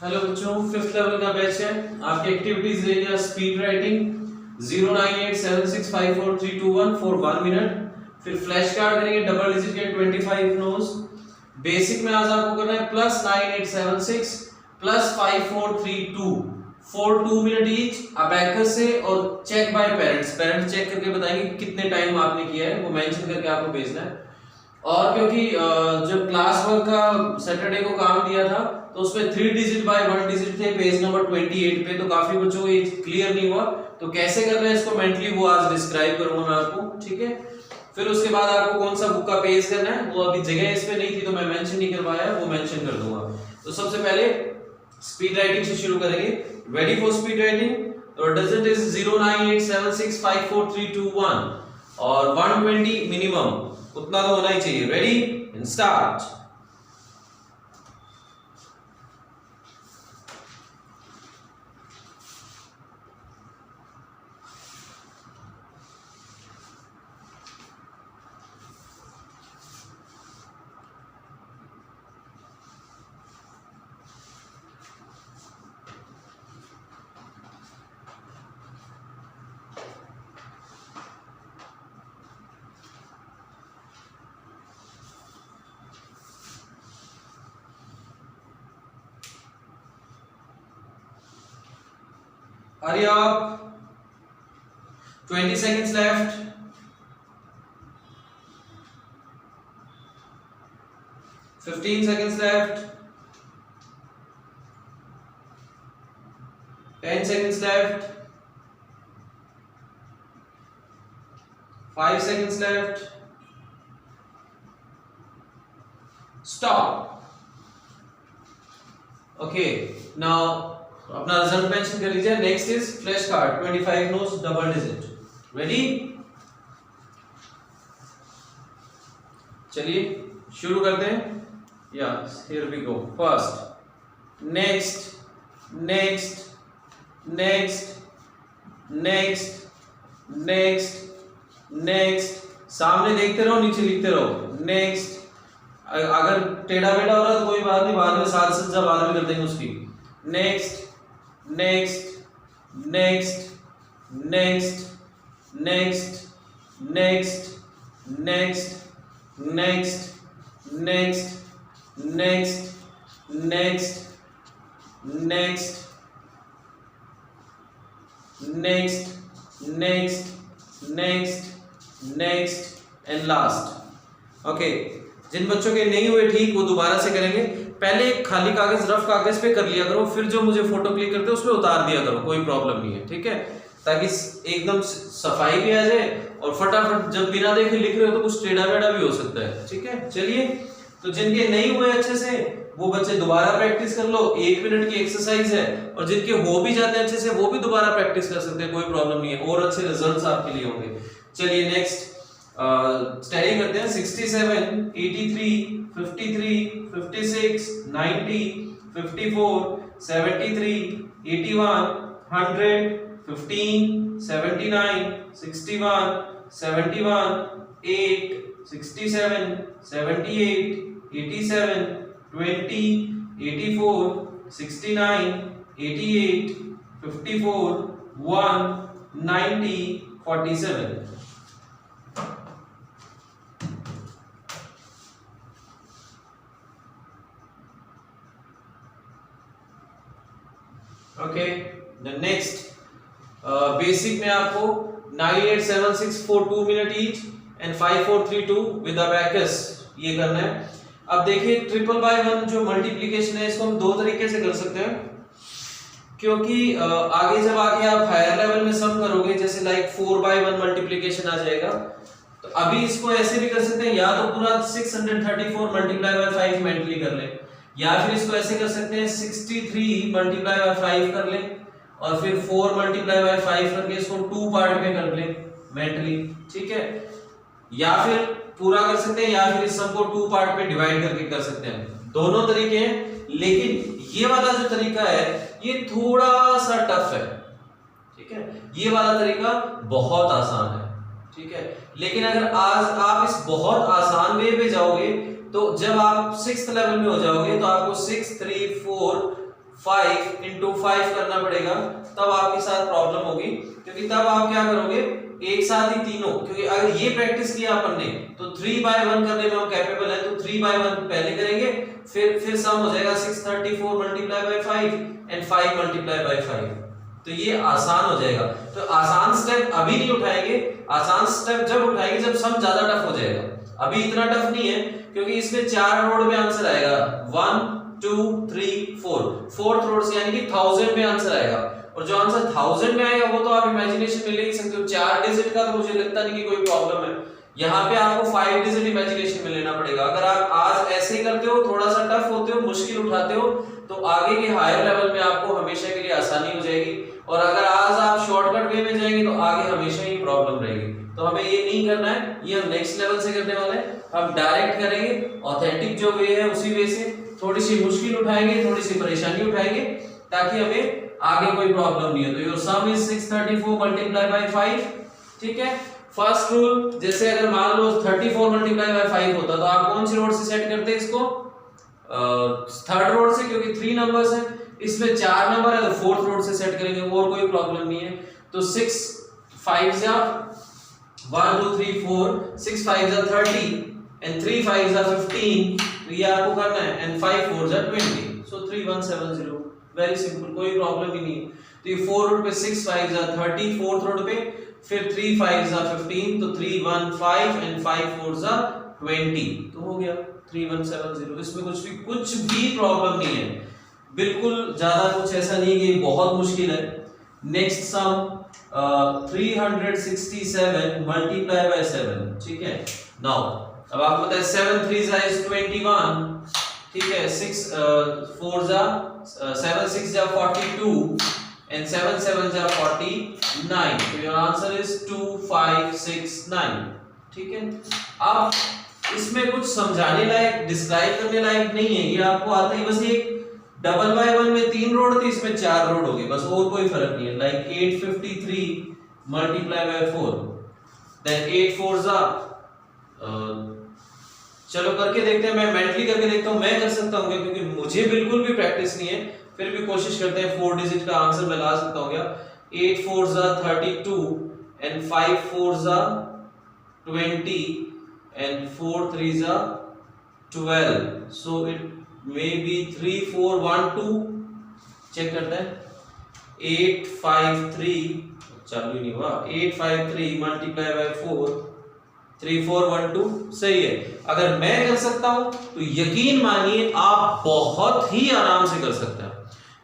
Hello बच्चों, fifth level का batch है। आपकी एक्टिविटीज रहेगी स्पीड राइटिंग 0987654321 फॉर 1 मिनट। फिर फ्लैश कार्ड करेंगे डबल डिजिट के 25 नोज। बेसिक में आज आपको करना है +9876 +5432 फॉर 2 मिनट ईच अबैकस से, और चेक बाय पेरेंट्स चेक करके बताएंगे कितने टाइम आपने किया है, वो मेंशन करके आपको भेजना है। और क्योंकि जब क्लास वर्क का सैटरडे को काम दिया था तो उसमें 3 डिजिट बाय 1 डिजिट थे पेज नंबर 28 पे, तो काफी बच्चों को ये क्लियर नहीं हुआ। तो कैसे करना है इसको मेंटली वो आज डिस्क्राइब करूंगा मैं आपको, ठीक है। फिर उसके बाद आपको कौन सा बुक का पेज करना है, वो अभी जगह इस पे नहीं थी तो मैं मेंशन नहीं कर पाया, वो मेंशन कर दूंगा। तो सबसे पहले स्पीड राइटिंग से शुरू करेंगे। Ready for speed writing? तो डिजिट इज 0987654321 और 120 मिनिमम, उतना तो होना ही चाहिए। Ready and start. Hurry up. 20 seconds left. 15 seconds left. 10 seconds left. 5 seconds left. Stop. Okay. Now अपना रिजल्ट मेंशन कर लीजिए। Next is flash card 25 notes double digit. Ready? चलिए शुरू करते हैं। Yes, here we go. First, next, next, next, next, next, next. सामने देखते रहो, नीचे लिखते रहो। नेक्स्ट। अगर टेढ़ा बेढ़ा हो रहा है तो कोई बात नहीं, बाद में साथ सज्जा बाद में कर देंगे उसकी। Next, next, next, next, next, next, next, next, next, next, next, next, next, next, next, next and last. Okay, जिन बच्चों के नहीं हुए ठीक वो दोबारा से करेंगे। पहले खाली कागज रफ कागज पे कर लिया करो, फिर जो मुझे फोटो क्लिक करते हो उसमें उतार दिया करो, कोई प्रॉब्लम नहीं है, ठीक है। ताकि एकदम सफाई भी आ जाए और फटाफट जब बिना देखे लिख रहे हो तो कुछ टेढ़ा बेढ़ा भी हो सकता है, ठीक है। चलिए, तो जिनके नहीं हुए अच्छे से वो बच्चे दोबारा प्रैक्टिस कर लो, 1 मिनट की एक्सरसाइज है। और जिनके हो भी जाते हैं अच्छे से वो भी दोबारा प्रैक्टिस कर सकते हैं, कोई प्रॉब्लम नहीं है, और अच्छे रिजल्ट्स आपके लिए होंगे। चलिए नेक्स्ट स्टडी करते हैं। 67, 83, 53, 56, 90, 54, 73, 81, 100, 15, 79, 61, 71, 8, 67, 78, 87, 20, 84, 69, 88, 54, 1, 90, 47। ओके, द नेक्स्ट बेसिक में आपको 9876 for 2 minute each and 5432 with abacus ये करना है। अब देखिए, 1/1 जो मल्टीप्लिकेशन है इसको हम दो तरीके से कर सकते हैं, क्योंकि आगे जब आगे आप हायर लेवल में सम करोगे, जैसे लाइक 4/1 मल्टीप्लिकेशन आ जाएगा, तो अभी इसको ऐसे भी कर सकते हैं, या तो पूरा 634 मल्टीप्लाई बाय 5 मेंटली कर ले, या फिर इसको ऐसे कर सकते हैं 63 मल्टीप्लाई बाय 5 कर ले, और फिर 4 मल्टीप्लाई बाय 5 करके इसको 2 पार्ट में कर ले मेंटली, ठीक है। या फिर पूरा कर सकते हैं, या फिर इस सब को 2 पार्ट में डिवाइड करके कर सकते हैं। दोनों तरीके हैं, लेकिन ये वाला जो तरीका है ये थोड़ा सा टफ है, ठीक है। ये वाला तरीका बहुत आसान है, ठीक है। लेकिन अगर आज आप इस बहुत आसान वे पे जाओगे तो जब आप 6th लेवल में हो जाओगे तो आपको 6, 3, 4, 5 into 5 करना पड़ेगा, तब आपके साथ प्रॉब्लम होगी, क्योंकि तब आप क्या करोगे एक साथ ही तीनों, क्योंकि अगर ये प्रैक्टिस किया अपन ने तो 3/1 करने में हम कैपेबल है, तो 3/1 पहले करेंगे, फिर सम हो जाएगा 634 multiply by 5 and 5 multiply by 5, तो ये आसान हो जाएगा। तो आसान स्टेप अभी नहीं उठाएंगे, आसान स्टेप जब उठाएंगे जब सम ज्यादा टफ हो जाएगा। अभी इतना टफ नहीं है, क्योंकि इसमें 4 रोड में आंसर आएगा, 1 2 3 4, फोर्थ रोड से यानी कि 1000 में आंसर आएगा, और जो आंसर 1000 में आएगा वो तो आप इमेजिनेशन में ले ही सकते हो। 4 डिजिट का तो मुझे लगता नहीं कि कोई प्रॉब्लम है, यहाँ पे आपको 5 डिजिट इमेजिनेशन में लेना पड़ेगा। अगर आप आज ऐसे ही करते हो, थोड़ा सा टफ होते हो, मुश्किल उठाते हो, तो आगे के हायर लेवल में आपको हमेशा के लिए आसानी हो जाएगी, और अगर आज आप शॉर्टकट वे में जाएंगे तो आगे हमेशा ही प्रॉब्लम रहेगी। तो हमें ये नहीं करना है, ये हम नेक्स्ट लेवल से करने वाले हैं, हम डायरेक्ट करेंगे, ऑथेंटिक जो वे है उसी वे से, थोड़ी सी मुश्किल उठाएंगे, थोड़ी सी परेशानी उठाएंगे, ताकि हमें आगे कोई प्रॉब्लम नहीं हो। तो your some is 634 multiply by 5, ठीक है। फर्स्ट रूल, जैसे अगर मान लो 34 मल्टीप्लाई बाय 5 होता तो आप कौन सी रोड से सेट करते इसको, थर्ड रोड से, क्योंकि 3 नंबर्स हैं, इसमें 4 नंबर है तो फोर्थ रोड से सेट करेंगे, और कोई प्रॉब्लम नहीं है। तो 6 5 जा 1 2 3 4, 6 5 जा 30 एंड 3 5 जा 15, तो ये आपको करना है, एंड 5 4 जा 20, सो 3170, वेरी सिंपल, कोई प्रॉब्लम ही नहीं है। तो ये 4 रोड पे 6 5 जा 30, फोर्थ रोड पे फिर 3 5 जा 15, तो 3 1 5 एंड 5 4 जा 20, तो हो गया 3170। इसमें कुछ भी प्रॉब्लम नहीं है, बिल्कुल ज्यादा कुछ ऐसा नहीं कि बहुत मुश्किल है। नेक्स्ट सम 367 मल्टीप्लाई बाय 7, ठीक है। नाउ अब आपको पता है 7 3 जा इज 21, ठीक है, 6 4 जा 7 6 जा 42 and 7 7 जा 49, तो योर आंसर इज 2569, ठीक है। अब इसमें कुछ समझाने लायक, डिस्क्राइब करने लायक नहीं है, ये आपको आता ही, बस एक डबल बाय 1 में 3 रोड थी, इसमें 4 रोड हो गई, बस और कोई फर्क नहीं है। लाइक 853 मल्टीप्लाई बाय 4, देन 8 4 जा, चलो करके देखते हैं, मैं मेंटली करके देखता हूं, मैं कर सकता हूं क्योंकि मुझे बिल्कुल भी प्रैक्टिस नहीं है, फिर भी कोशिश करते हैं। 4 डिजिट का आंसर मैं ला सकता हूं क्या, 8 4 जा 32 एंड 5 4 जा 20 एंड 4 3 जा 12, so it may be 3 4 1 2, check करते हैं। 853 चालू ही नहीं हुआ, 853 मल्टीप्लाई बाय 4, 3 4 1 2, सही है। अगर मैं कर सकता हूं तो यकीन मानिए आप बहुत ही आराम से कर सकते हैं,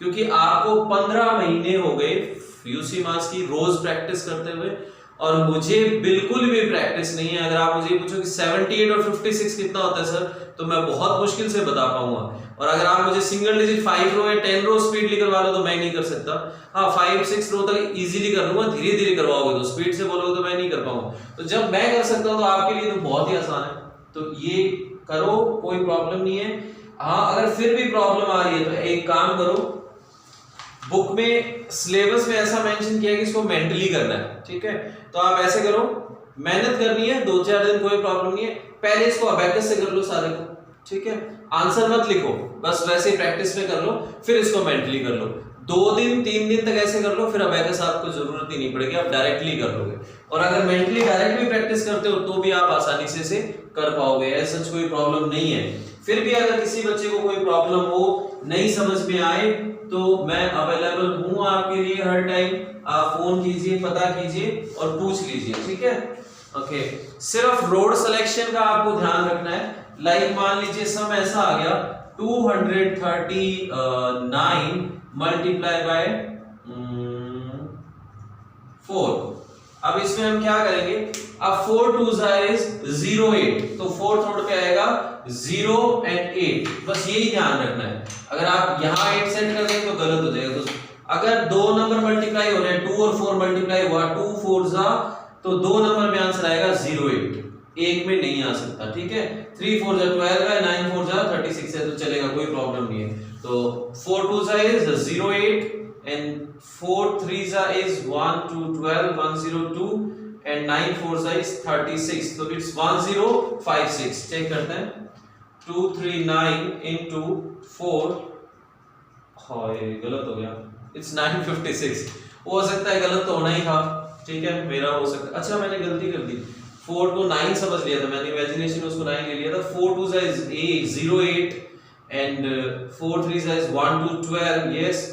क्योंकि आपको 15 महीने हो गए यूसी मास की रोज प्रैक्टिस करते हुए, और मुझे बिल्कुल भी प्रैक्टिस नहीं है। अगर आप मुझे पूछो कि 78 और 56 कितना होता है सर, तो मैं बहुत मुश्किल से बता पाऊंगा, और अगर आप मुझे सिंगल डिजिट 5 रो या 10 रो स्पीड निकलवा लो तो मैं नहीं कर सकता। हाँ 5 6 रो तक इजीली कर लूंगा, धीरे धीरे करवाओगे तो, स्पीड से बोलोगे तो मैं नहीं कर पाऊंगा। तो जब मैं कर सकता हूं तो आपके लिए तो बहुत ही आसान है, तो ये करो, कोई प्रॉब्लम नहीं है। हाँ अगर फिर भी प्रॉब्लम आ रही है तो एक काम करो, बुक में सिलेबस में ऐसा मेंशन किया है कि इसको मेंटली करना है, ठीक है। तो आप ऐसे करो, मेहनत करनी है 2-4 दिन, कोई प्रॉब्लम नहीं है। पहले इसको अबैकस से कर लो सारे को, ठीक है। आंसर मत लिखो, बस वैसे ही प्रैक्टिस में कर लो, फिर इसको मेंटली कर लो। 2 दिन 3 दिन तक ऐसे कर लो, फिर अबैकस आपको जरूरत ही नहीं पड़ेगी, आप डायरेक्टली कर लोगे। और अगर मेंटली डायरेक्ट भी प्रैक्टिस करते हो तो भी आप आसानी से कर पाओगे, ऐसा कोई प्रॉब्लम नहीं है। फिर भी अगर किसी बच्चे को कोई प्रॉब्लम हो, नहीं समझ में आए, तो मैं अवेलेबल हूं आपके लिए हर टाइम। आप फोन कीजिए, पता कीजिए और पूछ लीजिए, ठीक है। ओके, सिर्फ रोड सिलेक्शन का आपको ध्यान रखना है। लाइक मान लीजिए सम ऐसा आ गया 239 मल्टीप्लाई बाय 4। अब इसमें हम क्या करेंगे, अब 4 2 इज 08, तो फोर्थ रोड पे आएगा 0 and 8, बस यही ध्यान रखना है। अगर आप यहाँ 8 सेट कर देंगे तो गलत हो जाएगा। तो अगर 2 नंबर मल्टीप्लाई हो रहे हैं, 2 और 4 मल्टीप्लाई हुआ, 2 4 जा, तो 2 नंबर में आंसर आएगा 08, एक में नहीं आ सकता, ठीक है। 3 4 जा 12 है, 9 4 जा 36 है, तो चलेगा, कोई प्रॉब्लम नहीं है। तो 4 2 जा इज 08 and 4 3 जा is 1 2 12 102 and 9 4 जा is 36, so it's 1056। चेक करते हैं, 239 into 4 हाँ ये गलत हो गया, इट्स 956। हो सकता है गलत तो होना ही था, ठीक है मेरा हो सकता है। अच्छा मैंने गलती कर दी, 4 को 9 समझ लिया था मैंने, इमेजिनेशन उसको 9 ले लिया था। 4 2 is 8 08 and 4 3 is 1 2 12 yes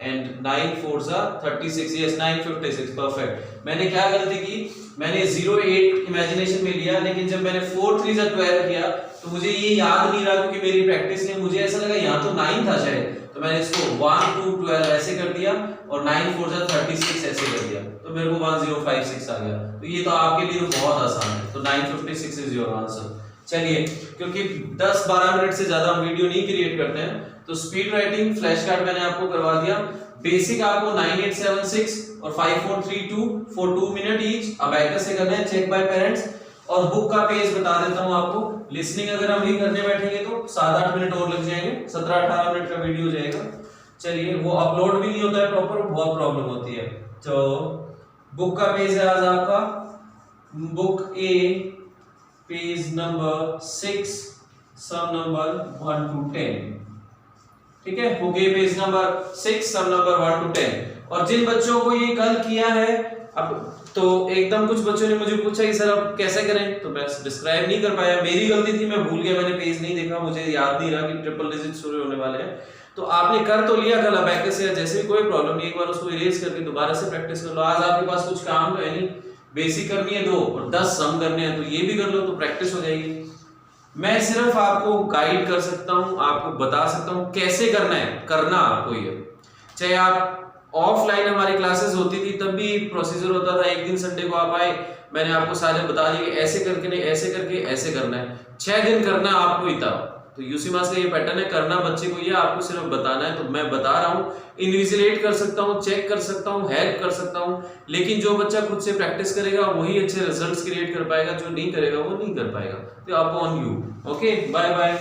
and 9 4 are 36 yes 956 perfect. मैंने क्या गलती की, मैंने 08 इमेजिनेशन में लिया, लेकिन जब मैंने 4 3 12 किया तो मुझे ये याद नहीं रहा क्योंकि मेरी प्रैक्टिस ने, मुझे ऐसा लगा यहाँ तो 9 था शायद, तो मैंने इसको 1 2 12 ऐसे कर दिया और 9 4 जा 36 ऐसे कर दिया, तो मेरे को 1056 आ गया। तो ये तो आपके लिए तो बहुत आसान है, तो 956 इज योर आंसर। चलिए क्योंकि 10-12 मिनट से ज्यादा हम वीडियो नहीं क्रिएट करते हैं, तो स्पीड राइटिंग फ्लैश कार्ड मैंने आपको करवा दिया। बेसिक आपको 9876 और 5432 फॉर 2 मिनट ईच अबैकस से करना है, चेक बाय पेरेंट्स। और बुक का पेज बता देता हूं आपको, लिसनिंग अगर हम भी करने बैठेंगे तो 7-8 मिनट और लग जाएंगे, 17-18 मिनट का वीडियो हो जाएगा। चलिए वो अपलोड भी नहीं होता है प्रॉपर, बहुत प्रॉब्लम होती है। तो बुक का पेज है आज आपका book A, page number 6, sum number 1 to 10, ठीक है। Book A page number 6 sum number 1 to 10। और जिन बच्चों को ये कल किया है, अब तो एकदम कुछ बच्चों ने मुझे पूछा कि सर अब कैसे करें, तो मैं डिस्क्राइब नहीं कर पाया, मेरी गलती थी, मैं भूल गया, मैंने पेज नहीं देखा, मुझे याद नहीं रहा कि ट्रिपल डिजिट शुरू होने वाले हैं। तो आपने कर तो लिया कल अबैकस से, जैसे भी कोई प्रॉब्लम नहीं, एक बार उसको इरेज करके दोबारा से प्रैक्टिस कर लो। आज आपके पास कुछ काम तो है नहीं, बेसिक करनी है 2 और 10 सम करने हैं, तो ये भी कर लो तो प्रैक्टिस हो जाएगी। मैं सिर्फ आपको गाइड कर सकता हूं, आपको बता सकता हूं कैसे करना है, करना आपको ये। चाहे आप ऑफलाइन हमारी क्लासेस होती थी तब भी प्रोसीजर होता था, एक दिन संडे को आप आए, मैंने आपको सारे बता दिए ऐसे करके नहीं, ऐसे करके ऐसे करना है, 6 दिन करना आपको ही था। तो यूसी मास का ये पैटर्न है, करना बच्चे को ये, आपको सिर्फ बताना है। तो मैं बता रहा हूँ, इन्विजिलेट कर सकता हूँ, चेक कर सकता हूँ, हेल्प कर सकता हूँ, लेकिन जो बच्चा खुद से प्रैक्टिस करेगा वही अच्छे रिजल्ट्स क्रिएट कर पाएगा, जो नहीं करेगा वो नहीं कर पाएगा। तो upon you. Okay, bye bye.